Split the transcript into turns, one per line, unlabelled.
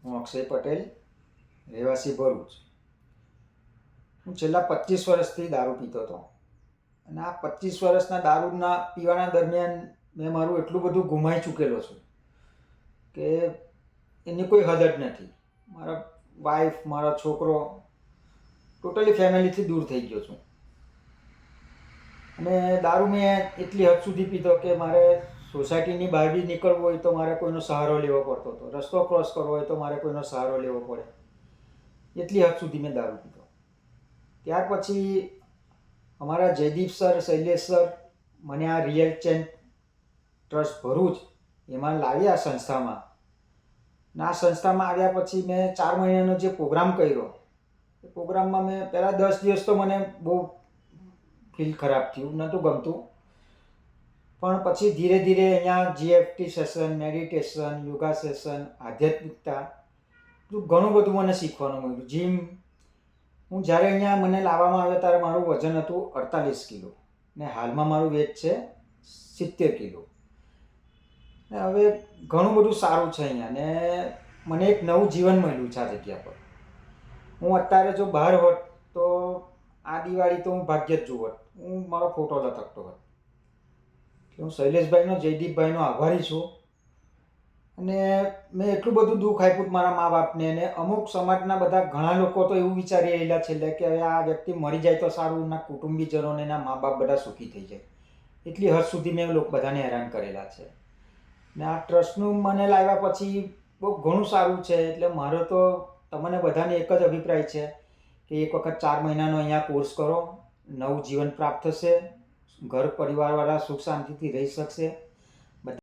હું અક્ષય પટેલ, રહેવાસી ભરૂચ. હું છેલ્લા 25 વર્ષથી દારૂ પીતો હતો અને આ 25 વર્ષના દારૂના પીવાના દરમિયાન મેં મારું એટલું બધું ગુમાવી ચૂકેલો છું કે એની કોઈ હદ જ નથી. મારા વાઈફ, મારા છોકરો, ટોટલી ફેમિલીથી દૂર થઈ ગયો છું. અને દારૂ મેં એટલી હદ સુધી પીતો કે મારે સોસાયટીની બહાર બી નીકળવું હોય તો મારે કોઈનો સહારો લેવો પડતો હતો. રસ્તો ક્રોસ કરવો હોય તો મારે કોઈનો સહારો લેવો પડે. એટલી હદ સુધી મેં દારૂ પીતો. ત્યાર પછી અમારા જયદીપ સર, શૈલેષ સર મને આ રિયલ ચેન્જ ટ્રસ્ટ ભરૂચ એમાં લાવ્યા સંસ્થામાં. અને આ સંસ્થામાં આવ્યા પછી મેં 4 મહિનાનો જે પ્રોગ્રામ કર્યો, એ પ્રોગ્રામમાં મેં પહેલાં 10 દિવસ તો મને બહુ ફીલ ખરાબ થયું, નહોતું ગમતું. પણ પછી ધીરે ધીરે અહીંયા જીએફટી સેશન, મેડિટેશન, યોગા સેશન, આધ્યાત્મિકતા ઘણું બધું મને શીખવાનું મળ્યું. જીમ, હું જ્યારે અહીંયા મને લાવવામાં આવ્યો ત્યારે મારું વજન હતું 48 કિલો ને હાલમાં મારું વેટ છે 70 કિલો. ને હવે ઘણું બધું સારું છે અહીંયા ને મને એક નવું જીવન મળ્યું છે આ જગ્યા પર. હું અત્યારે જો બહાર હોત તો આ દિવાળી તો હું ભાગ્ય જ જોવત, હું મારો ફોટો લટકતો હોત. હું શૈલેષભાઈનો, જયદીપભાઈનો આભારી છું. અને મેં એટલું બધું દુઃખ આપ્યું મારા મા બાપને, અને અમુક સમાજના બધા ઘણા લોકો તો એવું વિચારી રહેલા છેલ્લે કે હવે આ વ્યક્તિ મરી જાય તો સારું, એના કુટુંબીજનોને, એના મા બાપ બધા સુખી થઈ જાય. એટલી હદ સુધી મેં બધાને હેરાન કરેલા છે. ને આ ટ્રસ્ટનું મને લાવ્યા પછી બહુ ઘણું સારું છે. એટલે મારો તો તમને બધાને એક જ અભિપ્રાય છે કે એક વખત 4 મહિનાનો અહીંયા કોર્સ કરો, નવું જીવન પ્રાપ્ત થશે, ઘર પરિવારવાળા સુખ શાંતિથી રહી શકશે.